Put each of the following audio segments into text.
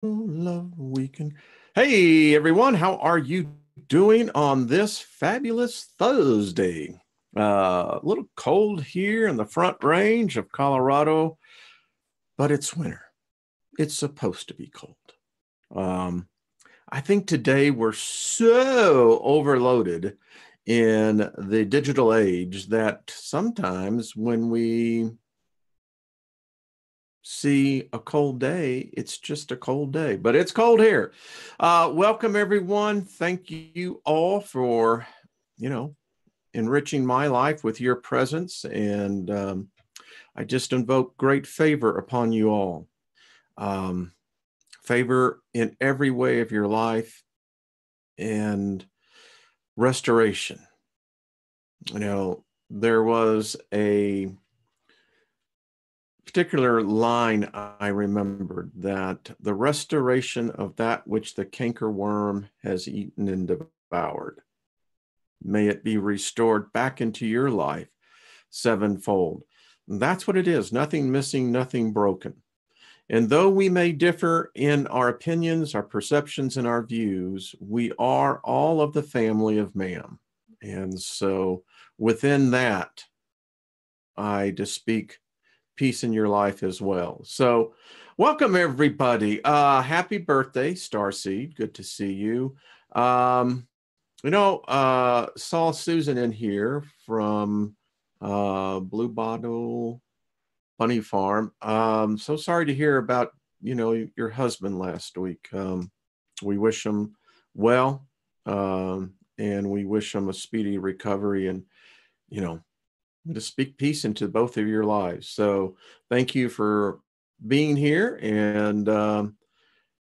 love weekend. Hey everyone, how are you doing on this fabulous Thursday? A little cold here in the Front Range of Colorado, but it's winter. It's supposed to be cold. Um, I think today we're so overloaded in the digital age that sometimes when we see a cold day, it's just a cold day, but it's cold here. Welcome everyone. Thank you all for, enriching my life with your presence. And I just invoke great favor upon you all. Favor in every way of your life and restoration. There was a particular line I remembered, that the restoration of that which the cankerworm has eaten and devoured, may it be restored back into your life sevenfold. And that's what it is. Nothing missing, nothing broken. And though we may differ in our opinions, our perceptions, and our views, we are all of the family of man. And so within that, I just speak peace in your life as well. So welcome everybody. Happy birthday, Starseed. Good to see you. Saw Susan in here from Blue Bottle Bunny Farm. So sorry to hear about, your husband last week. We wish him well, and we wish him a speedy recovery, and, to speak peace into both of your lives. So thank you for being here. And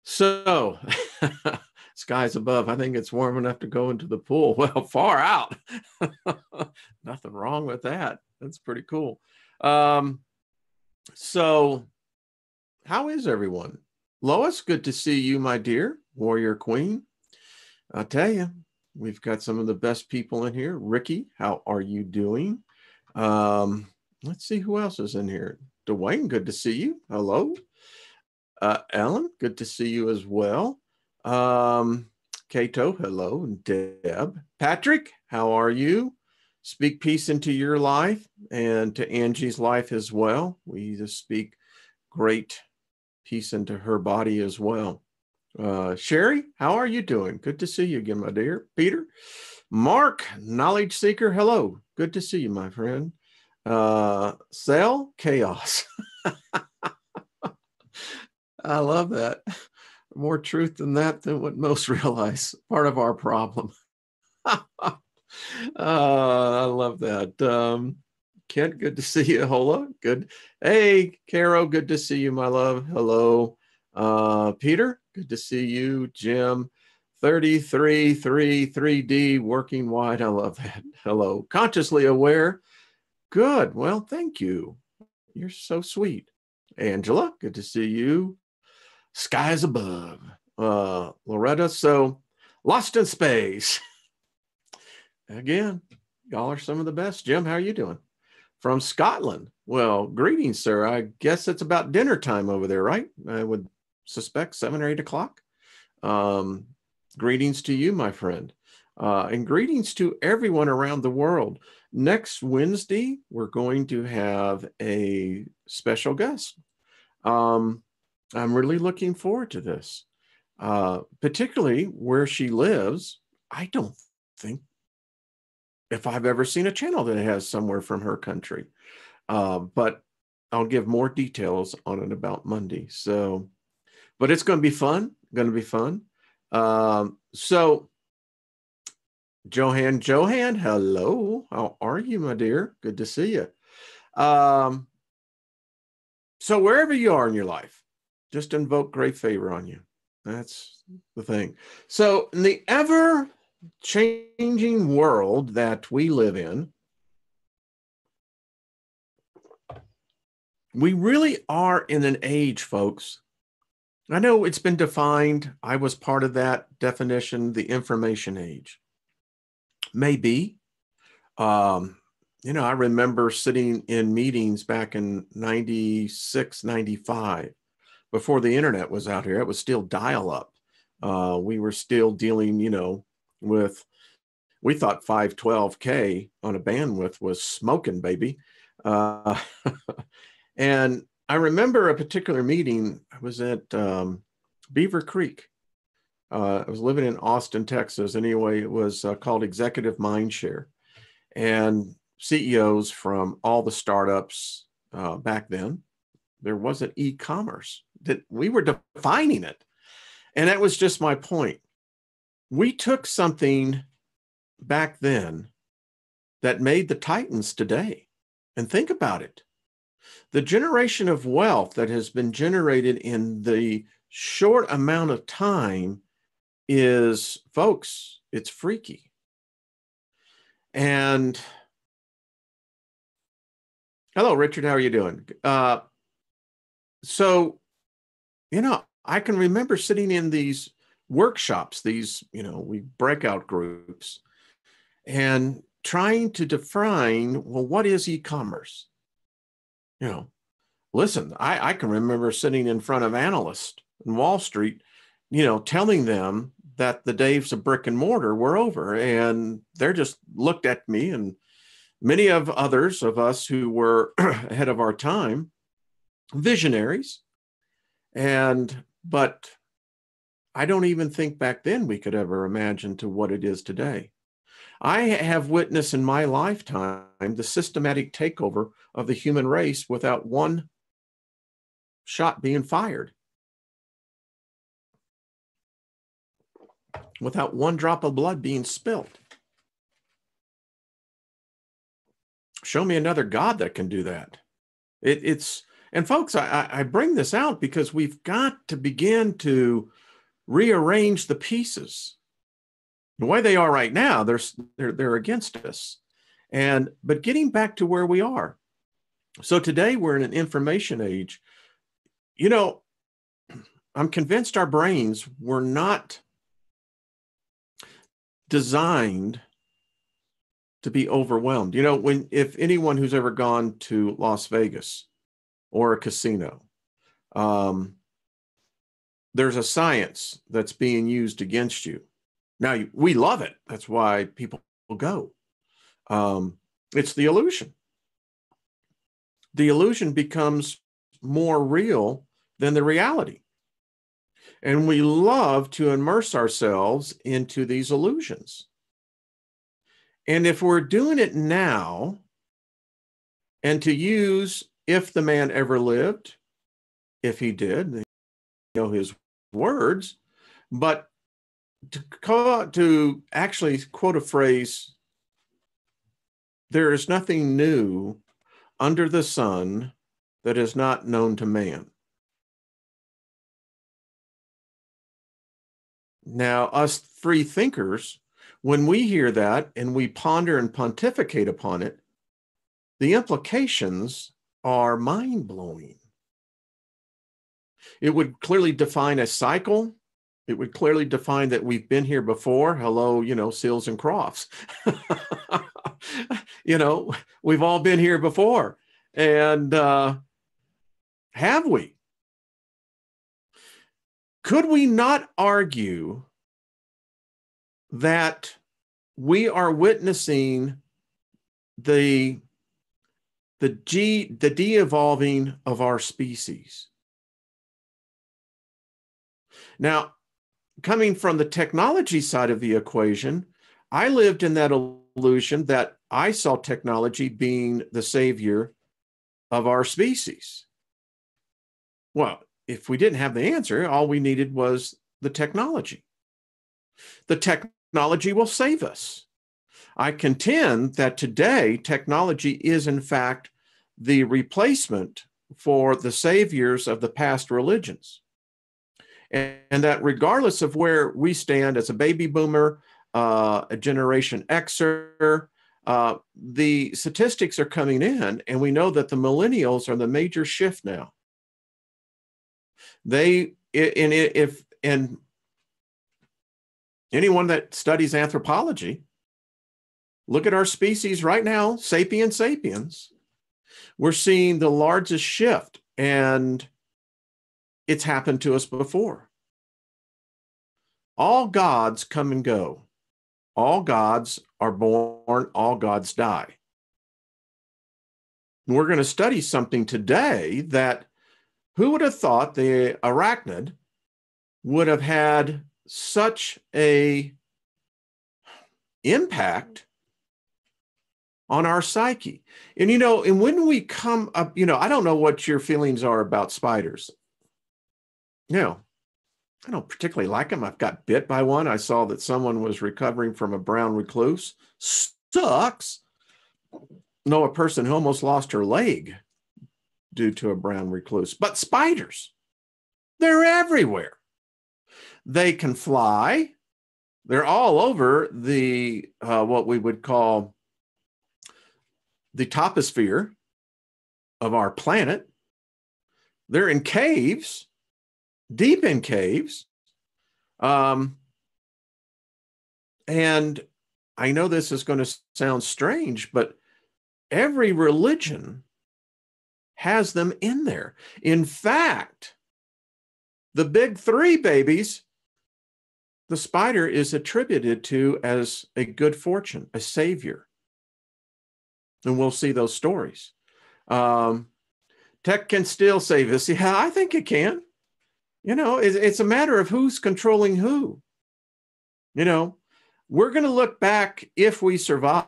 so skies above, I think it's warm enough to go into the pool. Well, far out. Nothing wrong with that. That's pretty cool. So how is everyone? Lois, good to see you, my dear warrior queen. I'll tell you, we've got some of the best people in here. Ricky, how are you doing? Let's see who else is in here. Dwayne, good to see you. Hello. Ellen, good to see you as well. Kato, hello. And Deb. Patrick, how are you? Speak peace into your life and to Angie's life as well. We just speak great peace into her body as well. Sherry, how are you doing? Good to see you again, my dear. Peter, Mark, knowledge seeker, hello. Good to see you, my friend. Sal, chaos. I love that. More truth than that than what most realize. Part of our problem. I love that. Kent, good to see you. Hola, good. Hey, Caro, good to see you, my love. Hello. Peter, good to see you. Jim, 3D working wide. I love that. Hello. Consciously aware. Good. Well, thank you. You're so sweet. Angela, good to see you. Skies above. Loretta, so lost in space. Again, y'all are some of the best. Jim, how are you doing? From Scotland. Well, greetings, sir. I guess it's about dinner time over there, right? I would suspect 7 or 8 o'clock. Greetings to you, my friend. And greetings to everyone around the world. Next Wednesday, we're going to have a special guest. I'm really looking forward to this, particularly where she lives. I don't think if I've ever seen a channel that has somewhere from her country, but I'll give more details on it about Monday. So, but it's going to be fun. So Johan, hello. How are you, my dear? Good to see you. So wherever you are in your life, just invoke great favor on you. That's the thing. So in the ever-changing world that we live in, we really are in an age, folks. I know it's been defined. I was part of that definition, the information age. Maybe. I remember sitting in meetings back in 96, 95, before the internet was out here. It was still dial-up. We were still dealing, with, we thought 512K on a bandwidth was smoking, baby. And I remember a particular meeting. I was at Beaver Creek. I was living in Austin, Texas. Anyway, it was called Executive Mindshare. And CEOs from all the startups back then, there wasn't e-commerce, that we were defining it. And that was just my point. We took something back then that made the titans today. And think about it. The generation of wealth that has been generated in the short amount of time is, folks, it's freaky. And hello, Richard, how are you doing? So, I can remember sitting in these workshops, these, we breakout groups, and trying to define, well, what is e-commerce? Listen, I can remember sitting in front of analysts in Wall Street, telling them that the days of brick and mortar were over, and they're just looked at me, and many of others of us who were ahead of our time, visionaries. But I don't even think back then we could ever imagine to what it is today. I have witnessed in my lifetime the systematic takeover of the human race without one shot being fired, without one drop of blood being spilled. Show me another God that can do that. And folks, I bring this out because we've got to begin to rearrange the pieces. The way they are right now, they're against us. But getting back to where we are. So today we're in an information age. I'm convinced our brains were not designed to be overwhelmed. If anyone who's ever gone to Las Vegas or a casino, there's a science that's being used against you. Now, we love it. That's why people go. It's the illusion. The illusion becomes more real than the reality. And we love to immerse ourselves into these illusions. And if we're doing it now, and to use, if the man ever lived, if he did, his words, but to actually quote a phrase, there is nothing new under the sun that is not known to man. Now, us free thinkers, when we hear that and we ponder and pontificate upon it, the implications are mind-blowing. It would clearly define a cycle. It would clearly define that we've been here before. Hello, Seals and Crofts. We've all been here before. And have we? Could we not argue that we are witnessing the de-evolving of our species? Now, coming from the technology side of the equation, I lived in that illusion that I saw technology being the savior of our species. Well, if we didn't have the answer, all we needed was the technology. The technology will save us. I contend that today, technology is in fact the replacement for the saviors of the past religions. And that regardless of where we stand as a baby boomer, a Generation Xer, the statistics are coming in, and we know that the millennials are the major shift now. And anyone that studies anthropology, look at our species right now, sapiens. We're seeing the largest shift, and It's happened to us before. All gods come and go. All gods are born, all gods die. And we're going to study something today that who would have thought the arachnid would have had such a impact on our psyche. And, and when we come up, I don't know what your feelings are about spiders. I don't particularly like them. I've got bit by one. I saw that someone was recovering from a brown recluse. Sucks. Know a person who almost lost her leg due to a brown recluse. But spiders, they're everywhere. They can fly. They're all over the what we would call the toposphere of our planet. They're in caves, deep in caves. And I know this is going to sound strange, but every religion has them in there. In fact, the big three babies, the spider is attributed to as a good fortune, a savior. And we'll see those stories. Tech can still save us. Yeah, I think it can. It's a matter of who's controlling who. We're going to look back if we survive.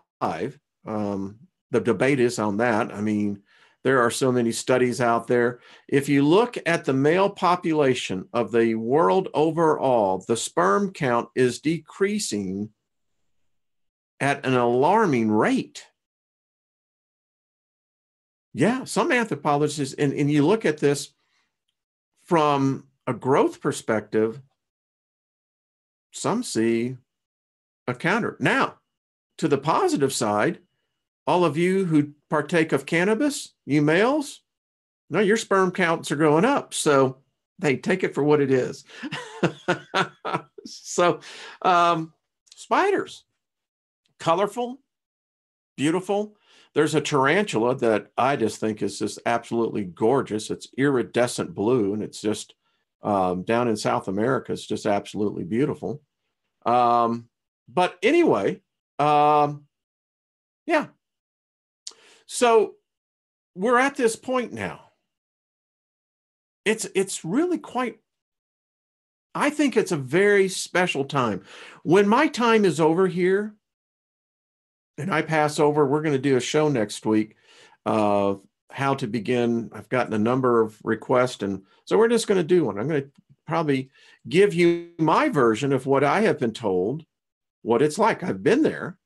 The debate is on that. I mean, there are so many studies out there. If you look at the male population of the world overall, the sperm count is decreasing at an alarming rate. Yeah, some anthropologists, and you look at this from a growth perspective, some see a counter. Now, to the positive side, all of you who partake of cannabis, you males, no, your sperm counts are going up. So they take it for what it is. So spiders, colorful, beautiful. There's a tarantula that I just think is just absolutely gorgeous. It's iridescent blue, and it's just down in South America. It's just absolutely beautiful. But anyway, yeah. So we're at this point now. It's really quite, I think it's a very special time. When my time is over here and I pass over, we're going to do a show next week of how to begin. I've gotten a number of requests, and so we're just going to do one. I'm going to probably give you my version of what I have been told, what it's like. I've been there.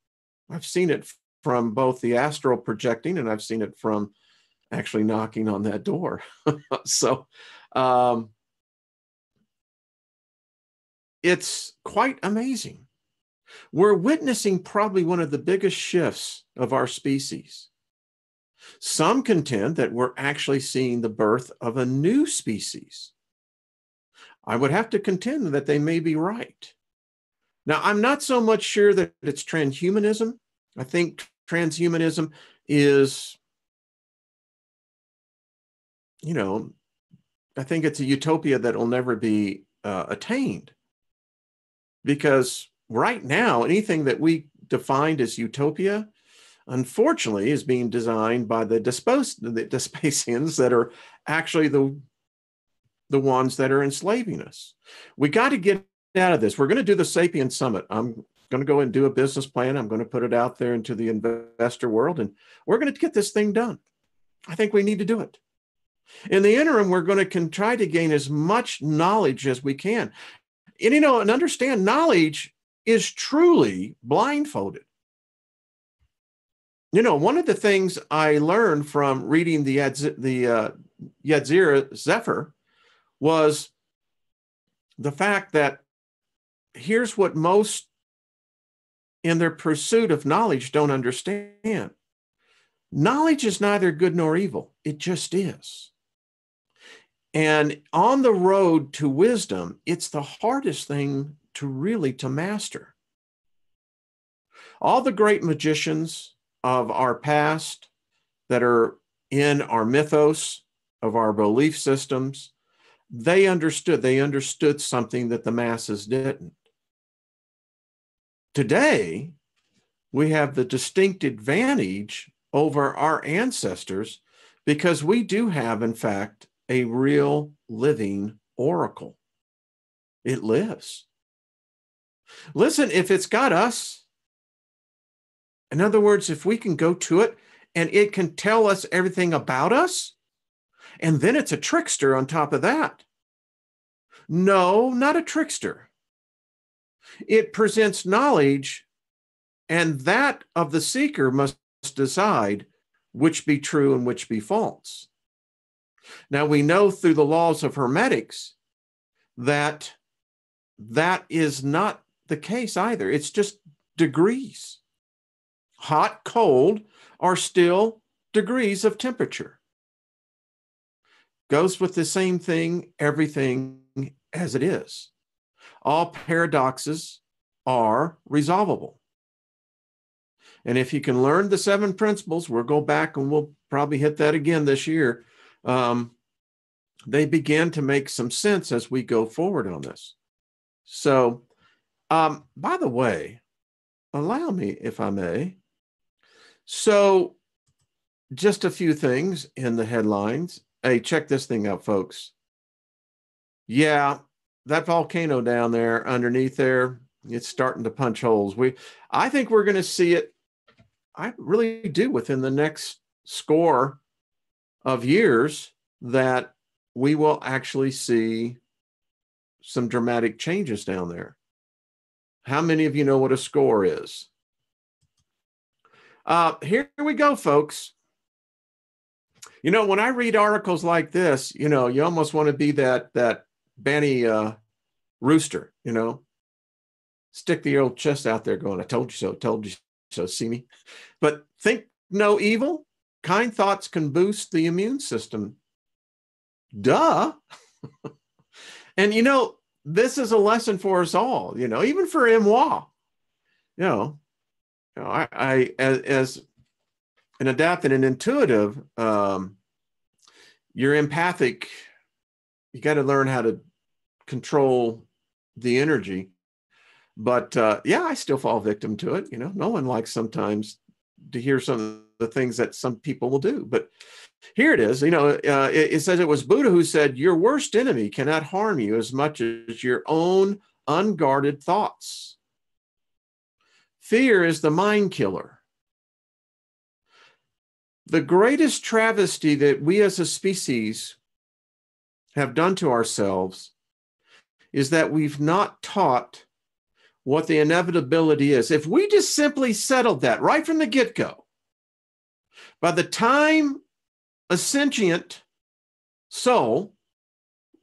I've seen it from both the astral projecting, and I've seen it from actually knocking on that door. So it's quite amazing. We're witnessing probably one of the biggest shifts of our species. Some contend that we're actually seeing the birth of a new species. I would have to contend that they may be right. Now, I'm not so much sure that it's transhumanism. I think transhumanism is, I think it's a utopia that will never be attained. Because right now, anything that we defined as utopia, unfortunately, is being designed by the Despasians that are actually the ones that are enslaving us. We got to get out of this. We're going to do the Sapient Summit. I'm going to go and do a business plan. I'm going to put it out there into the investor world, and we're going to get this thing done. I think we need to do it. In the interim, we're going to try to gain as much knowledge as we can. And, and understand knowledge is truly blindfolded. One of the things I learned from reading the Yetzirah Zephyr was the fact that here's what most in their pursuit of knowledge don't understand. Knowledge is neither good nor evil. It just is. And on the road to wisdom, it's the hardest thing to master. All the great magicians of our past that are in our mythos, of our belief systems, They understood something that the masses didn't. Today, we have the distinct advantage over our ancestors because we do have, in fact, a real living oracle. It lives. Listen, if it's got us, in other words, if we can go to it and it can tell us everything about us, and then it's a trickster on top of that. No, not a trickster. It presents knowledge, and that of the seeker must decide which be true and which be false. Now, we know through the laws of hermetics that that is not the case either. It's just degrees. Hot, cold are still degrees of temperature. Goes with the same thing, everything as it is. All paradoxes are resolvable. And if you can learn the 7 principles, we'll go back and we'll probably hit that again this year. They begin to make some sense as we go forward on this. So, by the way, allow me, if I may. So, just a few things in the headlines. Hey, check this thing out, folks. Yeah, that volcano down there underneath there, it's starting to punch holes. I think we're going to see it. I really do within the next score of years that we will actually see some dramatic changes down there. How many of you know what a score is? Here we go, folks. You know, when I read articles like this, you know, you almost want to be that Benny rooster, you know, stick the old chest out there going, I told you so, see me. But think no evil. Kind thoughts can boost the immune system. Duh. And, you know, this is a lesson for us all, you know, even for moi. I as an adaptive and intuitive, you're empathic. You got to learn how to control the energy. But yeah, I still fall victim to it. You know, no one likes sometimes to hear some of the things that some people will do. But here it is. You know, it says it was Buddha who said, your worst enemy cannot harm you as much as your own unguarded thoughts. Fear is the mind killer. The greatest travesty that we as a species have done to ourselves is that we've not taught what the inevitability is. If we just simply settled that right from the get-go, by the time a sentient soul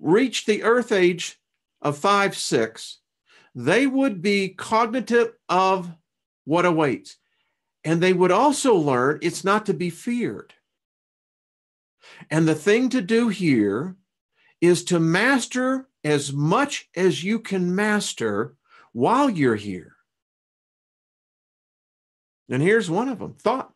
reached the earth age of 5, 6, they would be cognitive of what awaits. And they would also learn it's not to be feared. And the thing to do here is to master as much as you can master while you're here. And here's one of them, thought.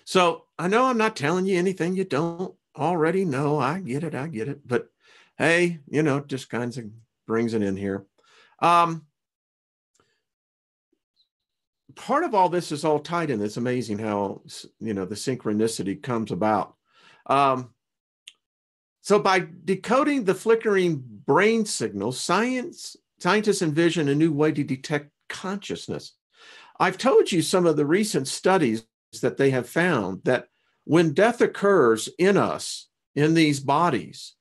So I know I'm not telling you anything you don't already know. I get it. But hey, you know, just kind of brings it in here. Part of all this is all tied in. It's amazing how, you know, the synchronicity comes about. So by decoding the flickering brain signals, scientists envision a new way to detect consciousness. I've told you some of the recent studies that they have found that when death occurs in us, in these bodies,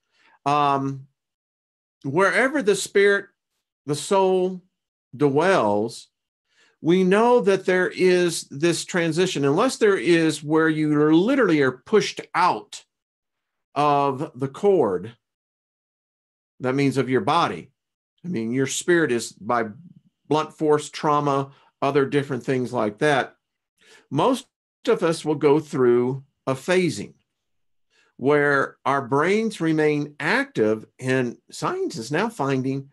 wherever the spirit, the soul dwells, we know that there is this transition, unless there is where you literally are pushed out of the cord. That means of your body. I mean, your spirit is by blunt force trauma, other different things like that. Most of us will go through a phasing where our brains remain active, and science is now finding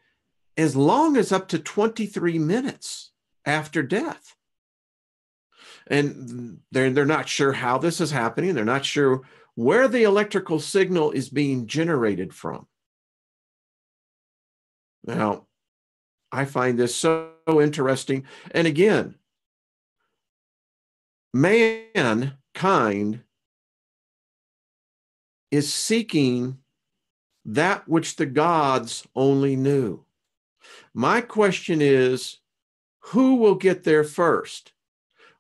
as long as up to 23 minutes after death. And they're not sure how this is happening. They're not sure where the electrical signal is being generated from. Now, I find this so interesting. And again, mankind is seeking that which the gods only knew. My question is, who will get there first?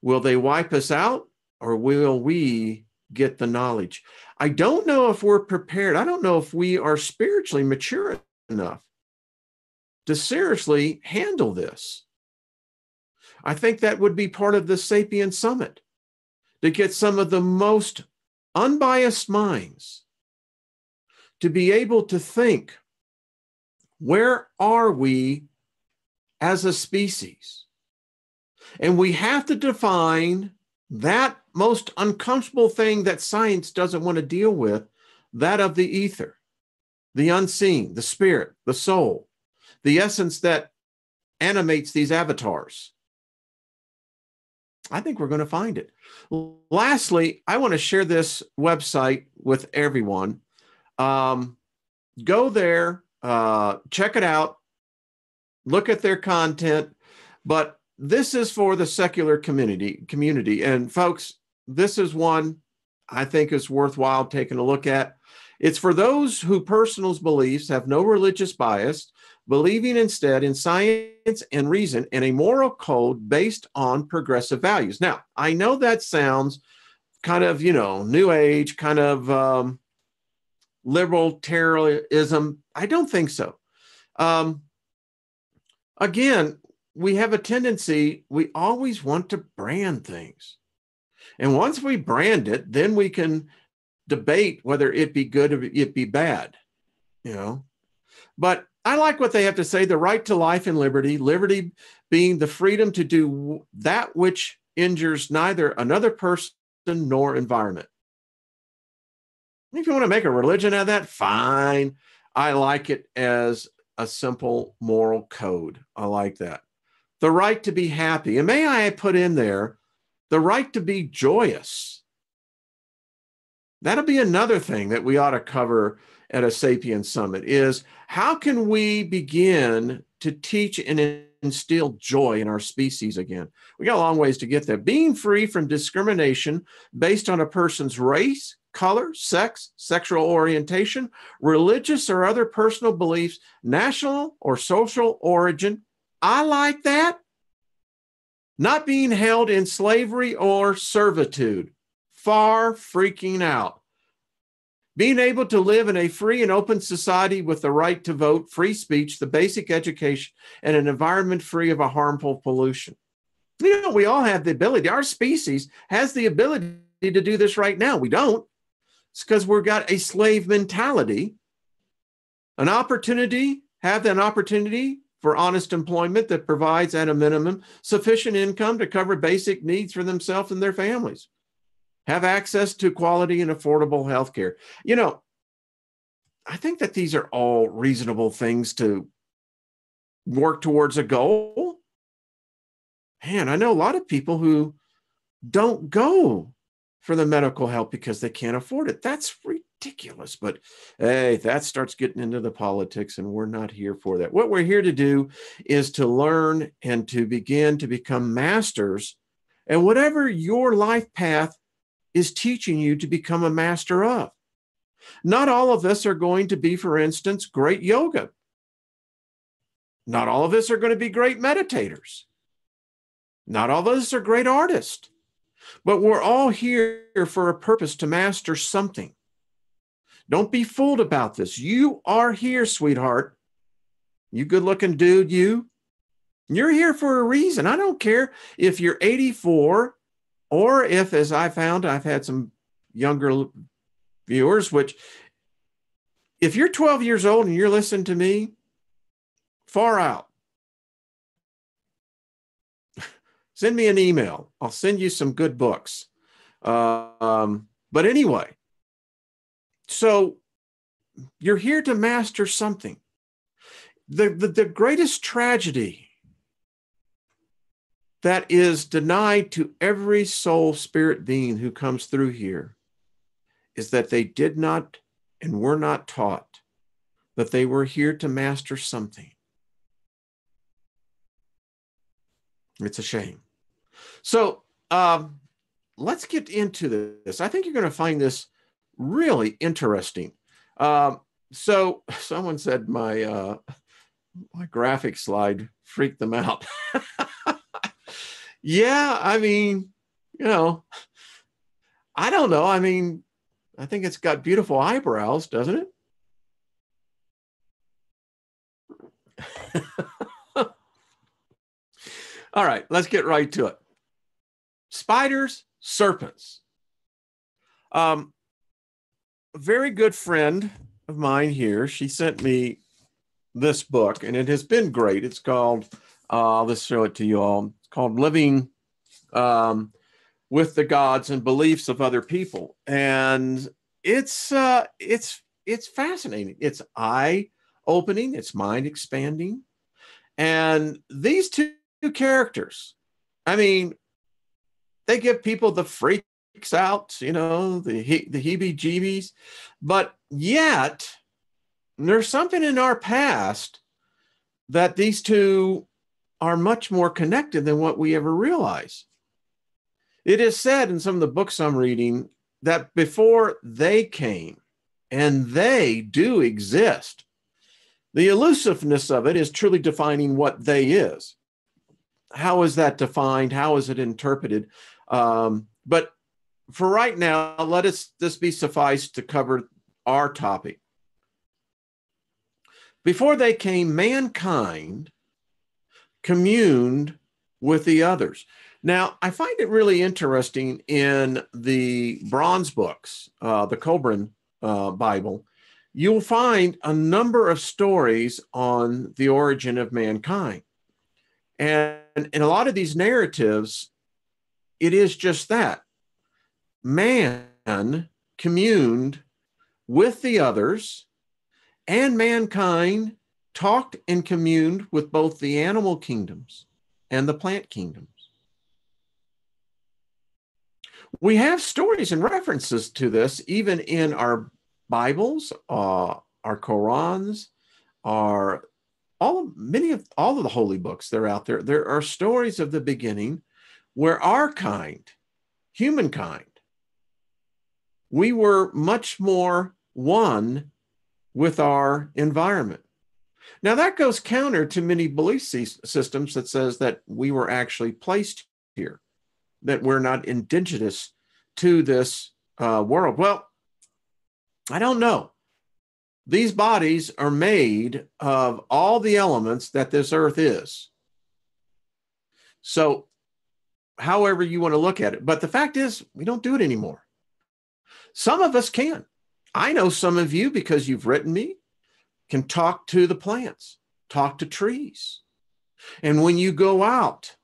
Will they wipe us out, or will we get the knowledge? I don't know if we're prepared. I don't know if we are spiritually mature enough to seriously handle this. I think that would be part of the Sapient Summit, to get some of the most unbiased minds to be able to think, where are we as a species? And we have to define that most uncomfortable thing that science doesn't want to deal with, that of the ether, the unseen, the spirit, the soul, the essence that animates these avatars. I think we're going to find it. Lastly, I want to share this website with everyone. Go there, check it out, look at their content, but this is for the secular community. And folks, this is one I think is worthwhile taking a look at. It's for those who personal beliefs have no religious bias, believing instead in science and reason and a moral code based on progressive values. Now, I know that sounds kind of, new age, kind of libertarianism. I don't think so. Again, we have a tendency, we always want to brand things. And once we brand it, then we can debate whether it be good or it be bad, But I like what they have to say, the right to life and liberty, liberty being the freedom to do that which injures neither another person nor environment. If you want to make a religion out of that, fine. I like it as a simple moral code. I like that. The right to be happy. And may I put in there, the right to be joyous. That'll be another thing that we ought to cover at a Sapient Summit, is how can we begin to teach and instill joy in our species again? We got a long ways to get there. Being free from discrimination based on a person's race, color, sex, sexual orientation, religious or other personal beliefs, national or social origin. I like that. Not being held in slavery or servitude. Far freaking out. Being able to live in a free and open society with the right to vote, free speech, the basic education, and an environment free of a harmful pollution. We all have the ability. Our species has the ability to do this right now. We don't. It's because we've got a slave mentality. Have an opportunity for honest employment that provides, at a minimum, sufficient income to cover basic needs for themselves and their families. Have access to quality and affordable health care. I think that these are all reasonable things to work towards a goal. Man, I know a lot of people who don't go for the medical help because they can't afford it. That's ridiculous. But hey, that starts getting into the politics, and we're not here for that. What we're here to do is to learn and to begin to become masters, and whatever your life path is teaching you to become a master of. Not all of us are going to be, for instance, great yoga. Not all of us are going to be great meditators. Not all of us are great artists. But we're all here for a purpose, to master something. Don't be fooled about this. You are here, sweetheart. You good-looking dude, you're here for a reason. I don't care if you're 84 or if, as I found, I've had some younger viewers, which if you're 12 years old and you're listening to me, far out. Send me an email. I'll send you some good books. But anyway, so you're here to master something. The greatest tragedy that is denied to every soul spirit being who comes through here is that they did not and were not taught that they were here to master something. It's a shame. So let's get into this. I think you're going to find this really interesting. So someone said my graphic slide freaked them out. Yeah, I mean, you know, I don't know. I mean, I think it's got beautiful eyebrows, doesn't it? All right, let's get right to it. Spiders, serpents. A very good friend of mine here, she sent me this book, and it has been great. It's called, let's show it to you all. It's called Living with the Gods and Beliefs of Other People. And it's fascinating. It's eye-opening, it's mind-expanding. And these two characters, I mean, they give people the freaks out, you know, the heebie-jeebies, but yet there's something in our past that these two are much more connected than what we ever realize. It is said in some of the books I'm reading that before they came, and they do exist, the elusiveness of it is truly defining what they is. How is that defined? How is it interpreted? But for right now, let this be suffice to cover our topic. Before they came, mankind communed with the others. Now, I find it really interesting in the bronze books, the Cobran Bible, you'll find a number of stories on the origin of mankind. And in a lot of these narratives, it is just that. Man communed with the others, and mankind talked and communed with both the animal kingdoms and the plant kingdoms. We have stories and references to this even in our Bibles, our Qurans, all of the holy books that are out there. There are stories of the beginning where our kind, humankind, we were much more one with our environment. Now that goes counter to many belief systems that says that we were actually placed here, that we're not indigenous to this world. Well, I don't know. These bodies are made of all the elements that this earth is. So however you want to look at it. But the fact is, we don't do it anymore. Some of us can. I know some of you, because you've written me, can talk to the plants, talk to trees. And when you go out,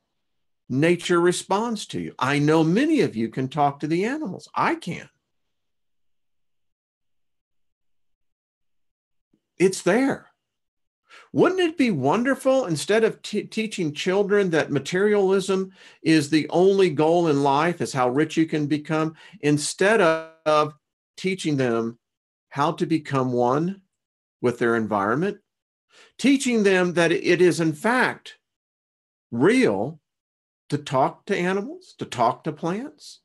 nature responds to you. I know many of you can talk to the animals. I can. It's there. Wouldn't it be wonderful, instead of teaching children that materialism is the only goal in life, is how rich you can become, instead of teaching them how to become one with their environment, teaching them that it is in fact real to talk to animals, to talk to plants,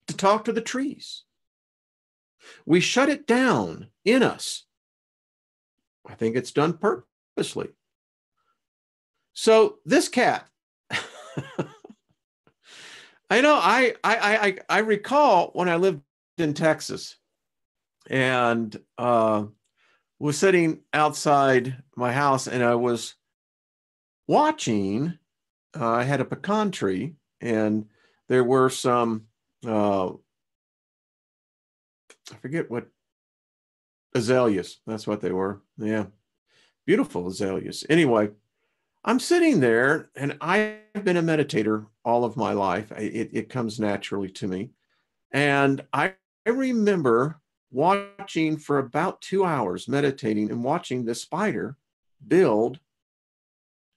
to talk to the trees. We shut it down in us. I think it's done purposely. So this cat, I know I recall when I lived in Texas and was sitting outside my house, and I was watching, I had a pecan tree, and there were some, I forget what, azaleas. That's what they were. Yeah. Beautiful azaleas. Anyway, I'm sitting there, and I've been a meditator all of my life. It comes naturally to me. And I remember watching for about 2 hours, meditating and watching this spider build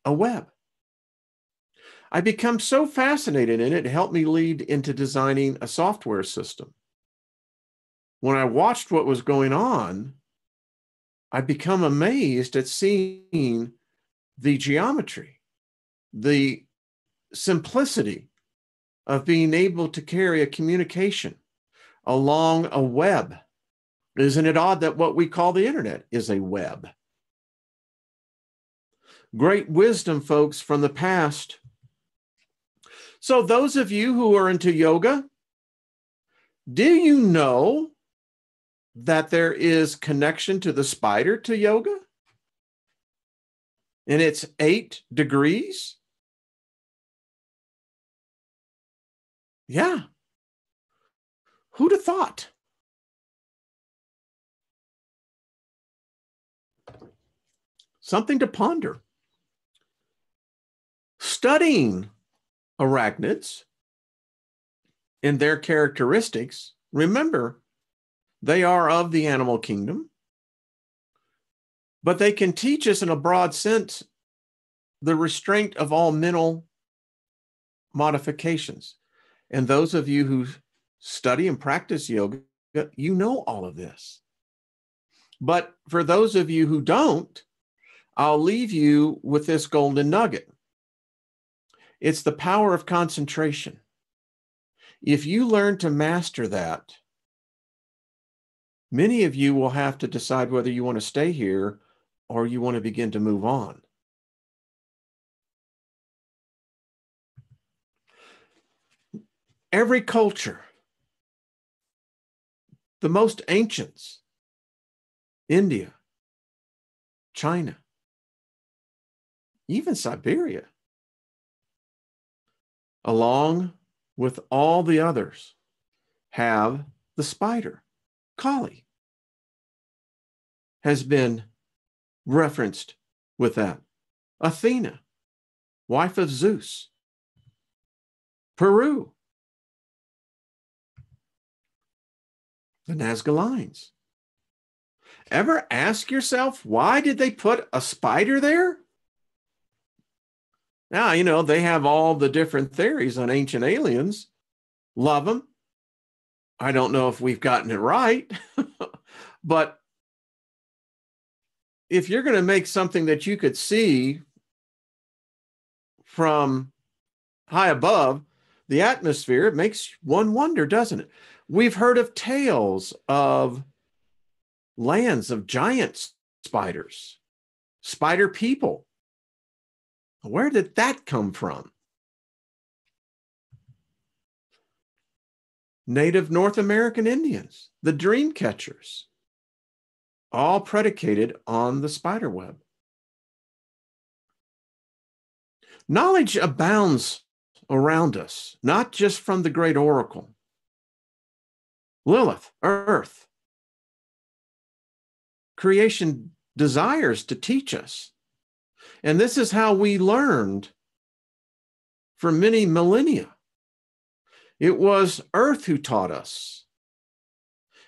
a web. I become so fascinated in it, it helped me lead into designing a software system. when I watched what was going on, I become amazed at seeing the geometry, the simplicity of being able to carry a communication along a web. Isn't it odd that what we call the internet is a web? Great wisdom, folks, from the past. So those of you who are into yoga, do you know that there is connection to the spider to yoga? And it's 8 degrees? Yeah. Who'd have thought? Something to ponder. Studying arachnids and their characteristics, remember, they are of the animal kingdom, but they can teach us in a broad sense the restraint of all mental modifications. And those of you who study and practice yoga, you know all of this. But for those of you who don't, I'll leave you with this golden nugget. It's the power of concentration. If you learn to master that, many of you will have to decide whether you want to stay here or you want to begin to move on. Every culture, the most ancients, India, China, even Siberia, along with all the others, have the spider. Kali has been referenced with that. Athena, wife of Zeus. Peru, the Nazca. Ever ask yourself, why did they put a spider there? Now, you know, they have all the different theories on ancient aliens. Love them. I don't know if we've gotten it right, but if you're going to make something that you could see from high above the atmosphere, it makes one wonder, doesn't it? We've heard of tales of lands of giant spiders, spider people. Where did that come from? Native North American Indians, the dream catchers, all predicated on the spider web. Knowledge abounds around us, not just from the great oracle. Lilith, Earth. Creation desires to teach us. And this is how we learned for many millennia. It was Earth who taught us.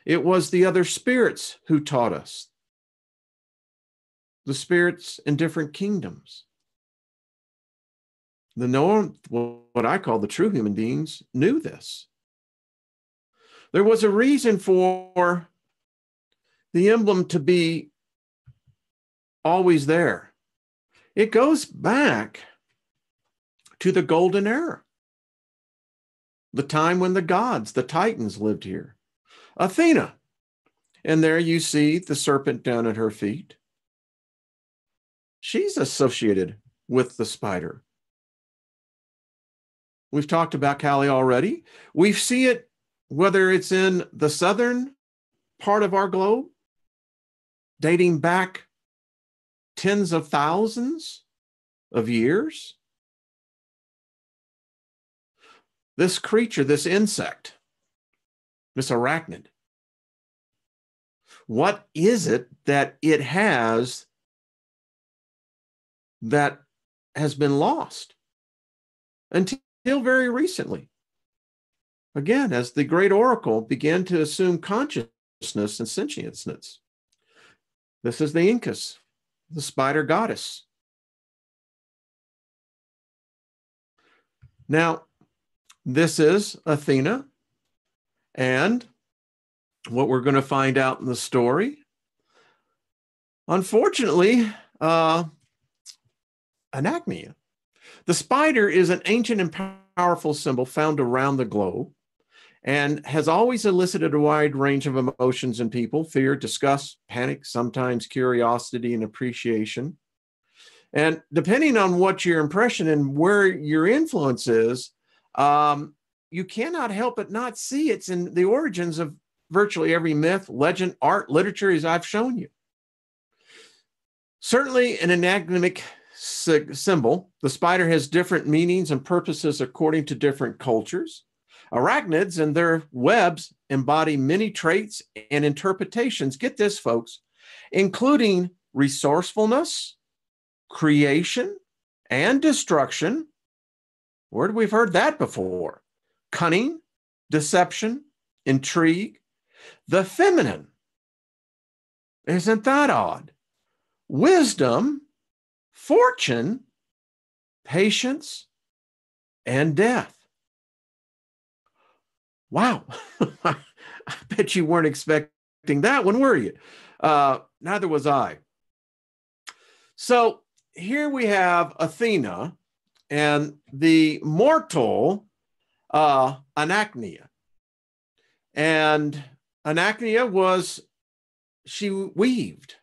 It was the other spirits who taught us. The spirits in different kingdoms. What I call the true human beings, knew this. There was a reason for the emblem to be always there. It goes back to the golden era, the time when the gods, the Titans, lived here. Athena, and there you see the serpent down at her feet. She's associated with the spider. We've talked about Kali already. We see it whether it's in the southern part of our globe, dating back tens of thousands of years. This creature, this insect, this arachnid, what is it that it has that has been lost until very recently? Again, as the great oracle began to assume consciousness and sentience. This is the Incas, the spider goddess. Now, this is Athena, and what we're going to find out in the story. Unfortunately, Anacmea. The spider is an ancient and powerful symbol found around the globe and has always elicited a wide range of emotions in people: fear, disgust, panic, sometimes curiosity and appreciation. And depending on what your impression and where your influence is, you cannot help but not see it's in the origins of virtually every myth, legend, art, literature, as I've shown you. Certainly an enigmatic symbol, the spider has different meanings and purposes according to different cultures. Arachnids and their webs embody many traits and interpretations, get this, folks, including resourcefulness, creation, and destruction. Where we've heard that before? Cunning, deception, intrigue. The feminine. Isn't that odd? Wisdom, fortune, patience, and death. Wow. I bet you weren't expecting that one, were you? Neither was I. So here we have Athena and the mortal Anacmea. And Anacmea she weaved.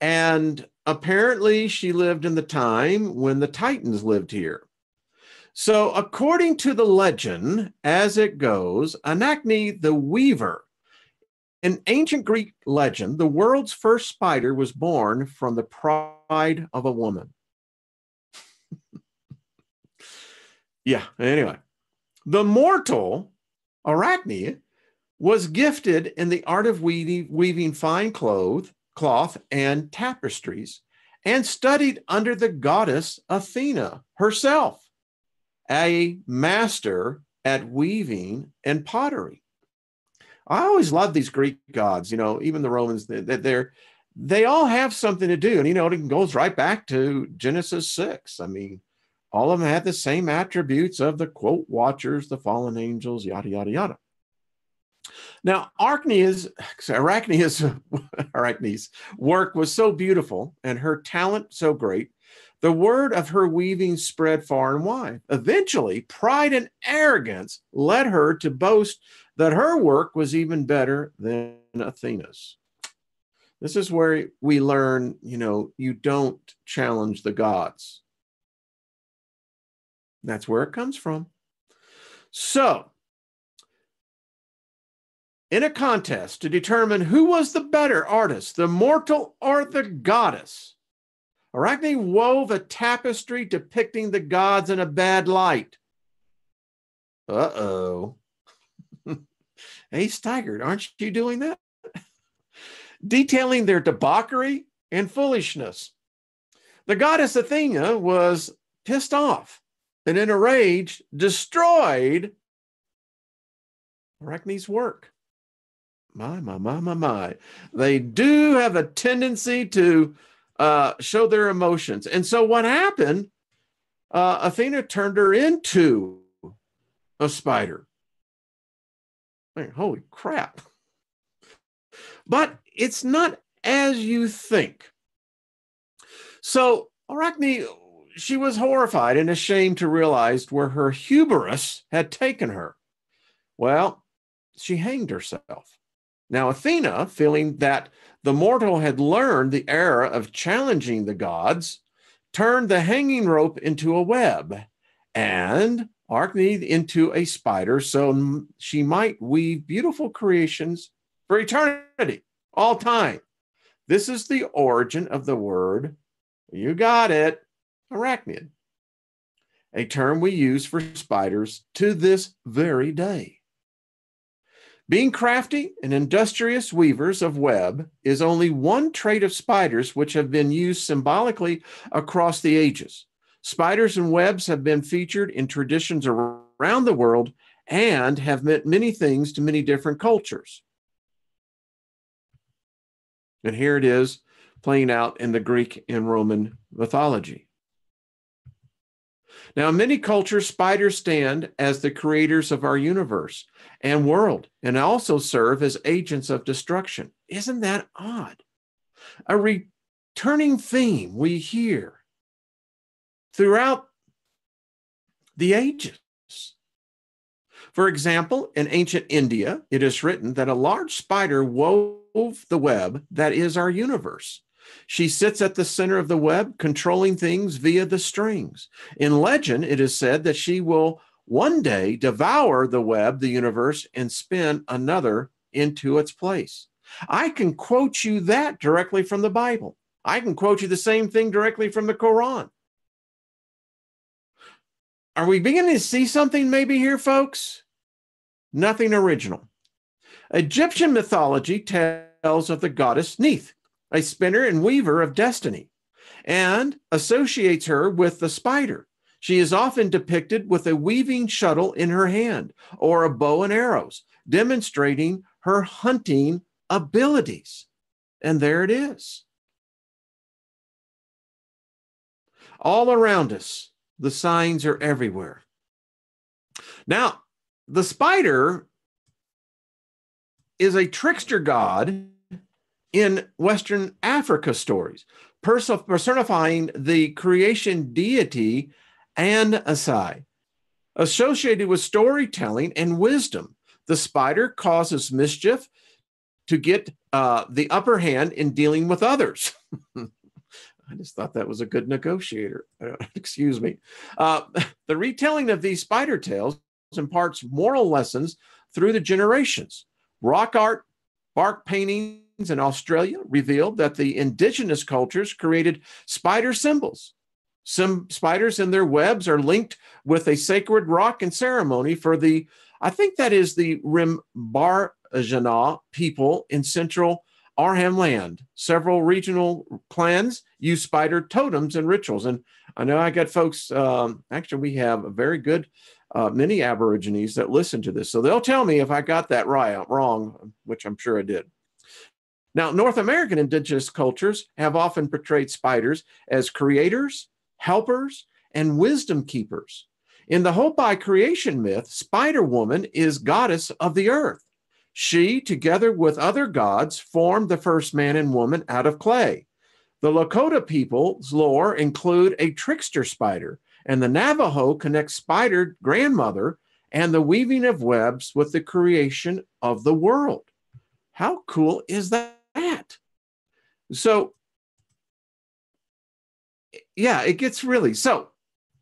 And apparently she lived in the time when the Titans lived here. So according to the legend, as it goes, Anacmea the weaver. In ancient Greek legend, the world's first spider was born from the pride of a woman. Yeah, anyway. The mortal Arachne was gifted in the art of weaving fine cloth and tapestries, and studied under the goddess Athena herself, a master at weaving and pottery. I always love these Greek gods, even the Romans, they all have something to do. And, it goes right back to Genesis 6. I mean, all of them had the same attributes of the, quote, watchers, the fallen angels, yada, yada, yada. Now, Arachne's work was so beautiful and her talent so great, the word of her weaving spread far and wide. Eventually, pride and arrogance led her to boast that her work was even better than Athena's. This is where we learn, you don't challenge the gods. That's where it comes from. So, in a contest to determine who was the better artist, the mortal or the goddess, Arachne wove a tapestry depicting the gods in a bad light. Uh-oh. Hey, Steiger, aren't you doing that? Detailing their debauchery and foolishness. The goddess Athena was pissed off and in a rage destroyed Arachne's work. My. They do have a tendency to show their emotions. And so what happened, Athena turned her into a spider. Man, holy crap. But it's not as you think. So Arachne, she was horrified and ashamed to realize where her hubris had taken her. Well, she hanged herself. Now, Athena, feeling that the mortal had learned the error of challenging the gods, turned the hanging rope into a web and Arachne into a spider so she might weave beautiful creations for eternity, all time. This is the origin of the word, you got it, arachnid, a term we use for spiders to this very day. Being crafty and industrious weavers of web is only one trait of spiders which have been used symbolically across the ages. Spiders and webs have been featured in traditions around the world and have meant many things to many different cultures. And here it is playing out in the Greek and Roman mythology. Now, in many cultures, spiders stand as the creators of our universe and world and also serve as agents of destruction. Isn't that odd? A returning theme we hear throughout the ages. For example, in ancient India, it is written that a large spider wove the web that is our universe. She sits at the center of the web, controlling things via the strings. In legend, it is said that she will one day devour the web, the universe, and spin another into its place. I can quote you that directly from the Bible. I can quote you the same thing directly from the Quran. Are we beginning to see something maybe here, folks? Nothing original. Egyptian mythology tells of the goddess Neith, a spinner and weaver of destiny, and associates her with the spider. She is often depicted with a weaving shuttle in her hand or a bow and arrows, demonstrating her hunting abilities. And there it is. All around us, the signs are everywhere. Now, the spider is a trickster god in Western Africa stories, personifying the creation deity An-Asai. Associated with storytelling and wisdom, the spider causes mischief to get the upper hand in dealing with others. I just thought that was a good negotiator. Excuse me. The retelling of these spider tales imparts moral lessons through the generations. Rock art, bark paintings in Australia revealed that the indigenous cultures created spider symbols. Some spiders in their webs are linked with a sacred rock and ceremony for the, I think that is the Rimbarjana people in central Arnhem Land. Several regional clans use spider totems and rituals. And I know I got folks, actually, we have a very good many Aborigines that listen to this. So they'll tell me if I got that right, wrong, which I'm sure I did. Now, North American indigenous cultures have often portrayed spiders as creators, helpers, and wisdom keepers. In the Hopi creation myth, Spider Woman is goddess of the earth. She, together with other gods, formed the first man and woman out of clay. The Lakota people's lore include a trickster spider, and the Navajo connects spider grandmother and the weaving of webs with the creation of the world. How cool is that? So, yeah, it gets really, so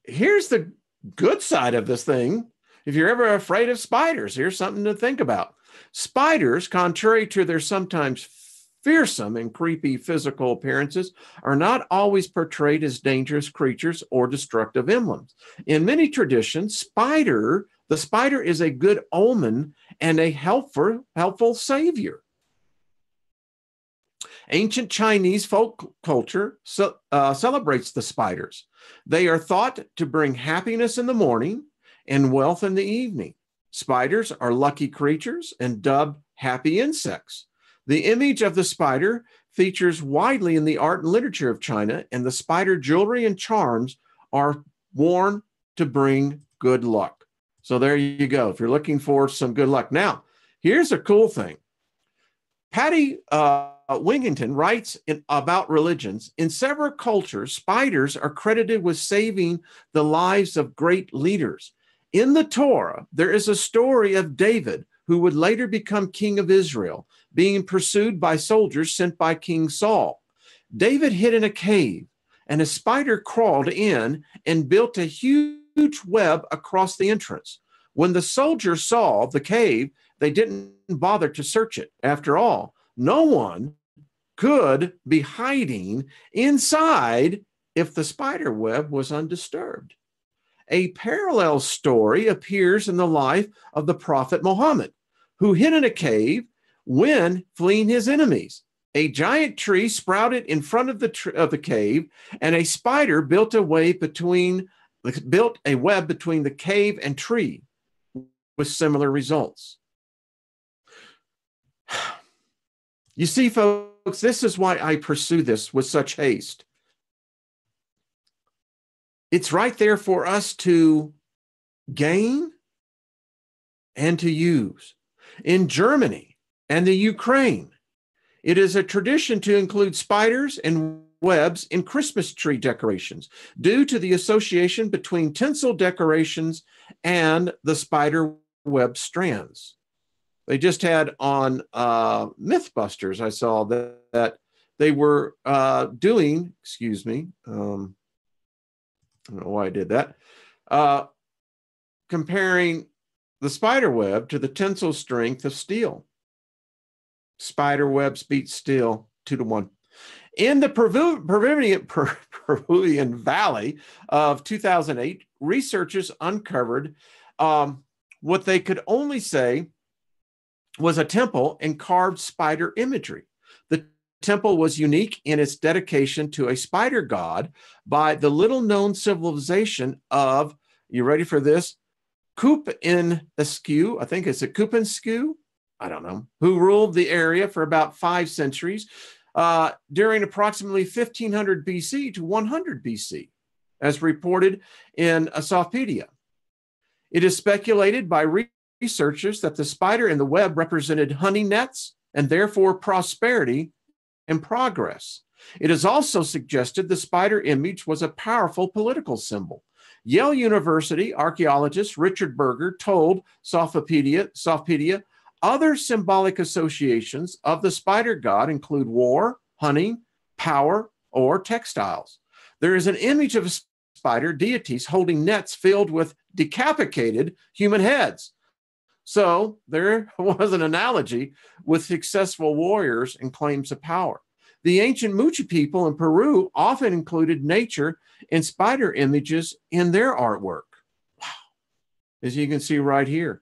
here's the good side of this thing. If you're ever afraid of spiders, here's something to think about. Spiders, contrary to their sometimes fearsome and creepy physical appearances, are not always portrayed as dangerous creatures or destructive emblems. In many traditions, the spider is a good omen and a helpful savior. Ancient Chinese folk culture celebrates the spiders. They are thought to bring happiness in the morning and wealth in the evening. Spiders are lucky creatures and dubbed happy insects. The image of the spider features widely in the art and literature of China, and the spider jewelry and charms are worn to bring good luck. So there you go, if you're looking for some good luck. Now, here's a cool thing. Patty Wingington writes about religions. In several cultures, spiders are credited with saving the lives of great leaders. In the Torah, there is a story of David, who would later become king of Israel, being pursued by soldiers sent by King Saul. David hid in a cave, and a spider crawled in and built a huge web across the entrance. When the soldiers saw the cave, they didn't bother to search it. After all, no one could be hiding inside if the spider web was undisturbed. A parallel story appears in the life of the prophet Muhammad, who hid in a cave when fleeing his enemies. A giant tree sprouted in front of the cave, and a spider built a web between the cave and tree, with similar results. You see, folks, this is why I pursue this with such haste. It's right there for us to gain and to use. In Germany and the Ukraine, it is a tradition to include spiders and webs in Christmas tree decorations due to the association between tinsel decorations and the spider web strands. They just had on Mythbusters, I saw that they were doing, excuse me, I don't know why I did that, comparing the spider web to the tensile strength of steel. Spider webs beat steel 2-1. In the Peruvian Valley of 2008, researchers uncovered what they could only say was a temple and carved spider imagery. The temple was unique in its dedication to a spider god by the little-known civilization of, you ready for this? Kupinskyu, I think it's a Kupinskyu, I don't know, who ruled the area for about 5 centuries during approximately 1500 BC to 100 BC, as reported in Asophedia. It is speculated by researchers that the spider and the web represented honey nets and therefore prosperity and progress. It is also suggested the spider image was a powerful political symbol. Yale University archaeologist Richard Berger told Sophedia other symbolic associations of the spider god include war, hunting, power, or textiles. There is an image of spider deities holding nets filled with decapitated human heads. So there was an analogy with successful warriors and claims of power. The ancient Muchi people in Peru often included nature and spider images in their artwork. Wow. As you can see right here.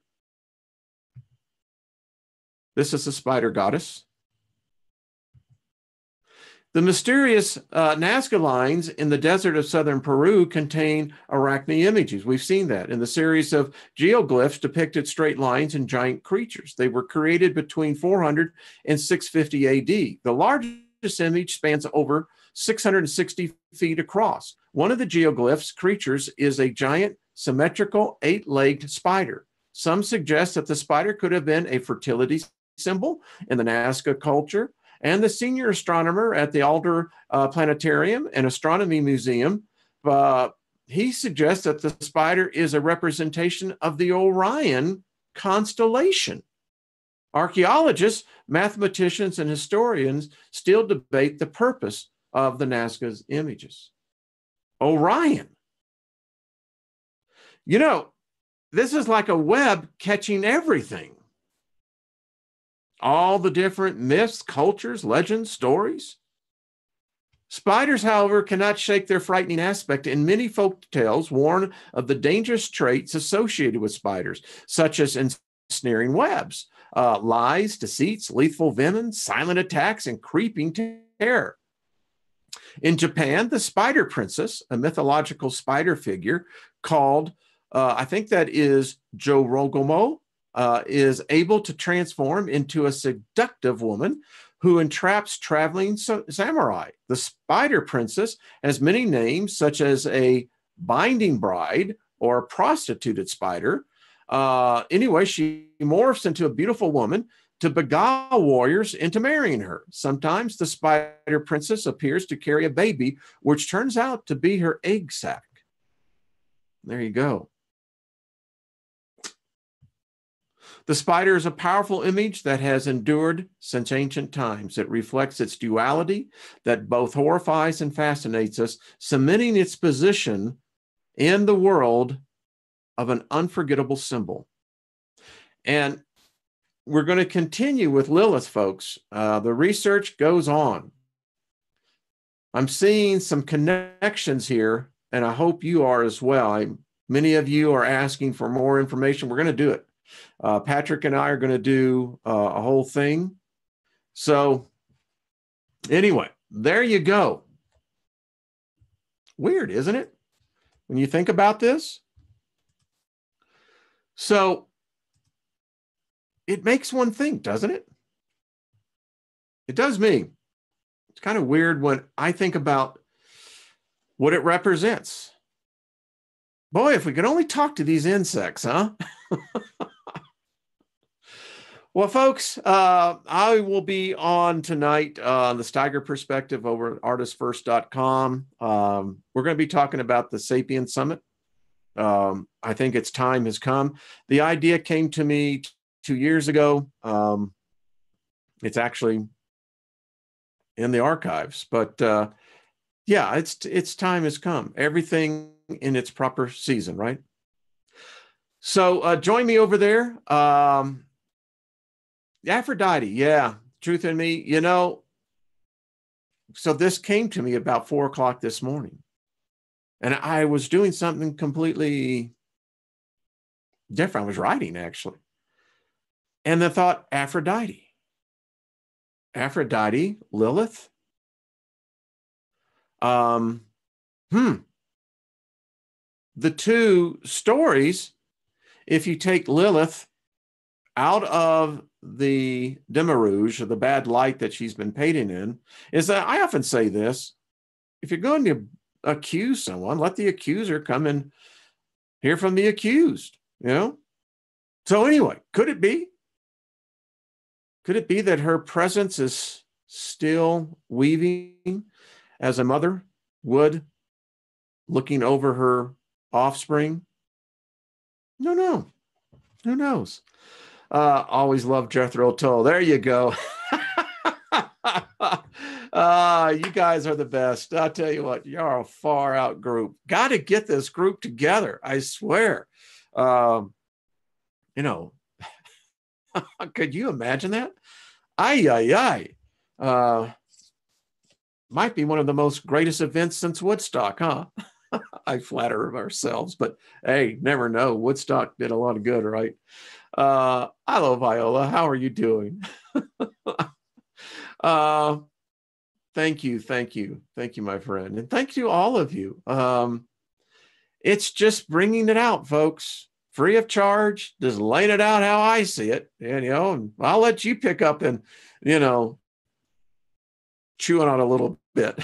This is the spider goddess. The mysterious Nazca lines in the desert of southern Peru contain arachne images. We've seen that in the series of geoglyphs depicted straight lines and giant creatures. They were created between 400 and 650 AD. The largest image spans over 660 feet across. One of the geoglyphs creatures is a giant symmetrical 8-legged spider. Some suggest that the spider could have been a fertility symbol in the Nazca culture, and the senior astronomer at the Alder Planetarium and Astronomy Museum, he suggests that the spider is a representation of the Orion constellation. Archaeologists, mathematicians, and historians still debate the purpose of the Nazca's images. Orion. You know, this is like a web catching everything. All the different myths, cultures, legends, stories. Spiders, however, cannot shake their frightening aspect, and many folk tales warn of the dangerous traits associated with spiders, such as ensnaring webs, lies, deceits, lethal venom, silent attacks, and creeping terror. In Japan, the Spider Princess, a mythological spider figure called, I think that is Jorogumo, is able to transform into a seductive woman who entraps traveling samurai. The Spider Princess has many names, such as a binding bride or a prostituted spider. Anyway, she morphs into a beautiful woman to beguile warriors into marrying her. Sometimes the Spider Princess appears to carry a baby, which turns out to be her egg sac. There you go. The spider is a powerful image that has endured since ancient times. It reflects its duality that both horrifies and fascinates us, cementing its position in the world of an unforgettable symbol. And we're going to continue with Lilith, folks. The research goes on. I'm seeing some connections here, and I hope you are as well. Many of you are asking for more information. We're going to do it. Patrick and I are going to do a whole thing. So anyway, there you go. Weird, isn't it? When you think about this. So it makes one think, doesn't it? It does me. It's kind of weird when I think about what it represents. Boy, if we could only talk to these insects, huh? Well, folks, I will be on tonight on the Steiger Perspective over at artistfirst.com. We're going to be talking about the Sapient Summit. I think its time has come. The idea came to me 2 years ago. It's actually in the archives, but yeah, its time has come. Everything in its proper season, right? So join me over there. Aphrodite, yeah, truth in me, so this came to me about 4 o'clock this morning, and I was doing something completely different. I was writing, actually, and the thought, Aphrodite, Lilith. The two stories, if you take Lilith out of the demiurge, or the bad light that she's been painted in, is that I often say this: if you're going to accuse someone, let the accuser come and hear from the accused, So anyway, could it be that her presence is still weaving as a mother would, looking over her offspring? No. Who knows? Always love Jethro Tull. There you go. You guys are the best. I'll tell you what, you're a far out group. Got to get this group together. I swear. Could you imagine that? Might be one of the most greatest events since Woodstock, huh? I flatter ourselves, but hey, never know. Woodstock did a lot of good, right? Hello, Viola. How are you doing? Thank you, my friend, and thank you, all of you. It's just bringing it out, folks, free of charge, just laying it out how I see it, and I'll let you pick up and chewing on a little bit.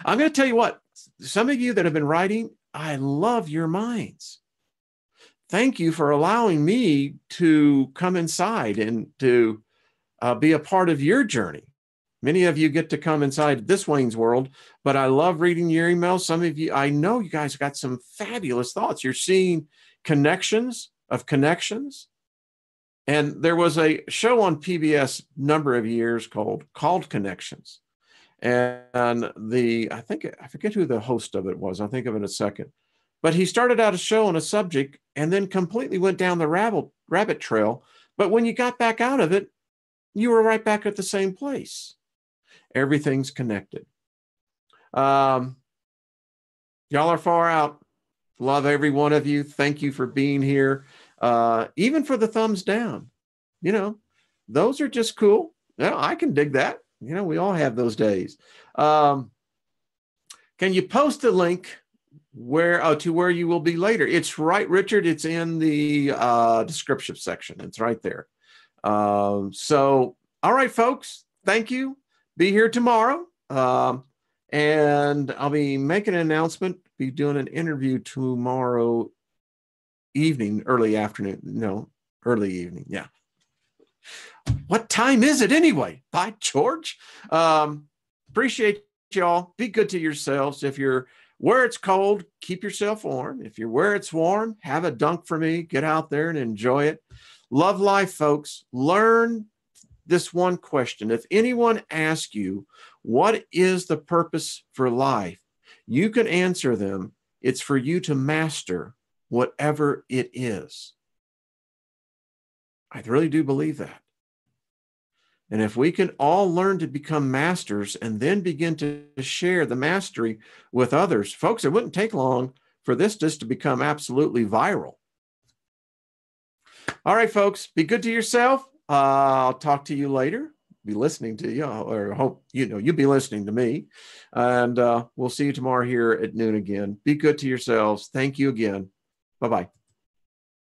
I'm going to tell you what, some of you that have been writing, I love your minds. Thank you for allowing me to come inside and to be a part of your journey. Many of you get to come inside this Wayne's world, but I love reading your emails. Some of you, I know you guys got some fabulous thoughts. You're seeing connections of connections. And there was a show on PBS number of years called Connections. And I forget who the host of it was. I'll think of it in a second. But he started out a show on a subject and then completely went down the rabbit trail. But when you got back out of it, you were right back at the same place. Everything's connected. Y'all are far out. Love every one of you. Thank you for being here. Even for the thumbs down. Those are just cool. I can dig that. We all have those days. Can you post a link to where you will be later? It's right, Richard. It's in the description section. It's right there. So, all right, folks. Thank you. Be here tomorrow. And I'll be making an announcement. Be doing an interview tomorrow evening, early afternoon. No, early evening. Yeah. What time is it anyway? By George. Appreciate y'all. Be good to yourselves. If you're where it's cold, keep yourself warm. If you're where it's warm, have a dunk for me. Get out there and enjoy it. Love life, folks. Learn this one question. If anyone asks you, what is the purpose for life? You can answer them. It's for you to master whatever it is. I really do believe that. And if we can all learn to become masters and then begin to share the mastery with others, folks, it wouldn't take long for this just to become absolutely viral. All right, folks, be good to yourself. I'll talk to you later. Be listening to you, or hope you'll be listening to me. And we'll see you tomorrow here at noon again. Be good to yourselves. Thank you again. Bye-bye.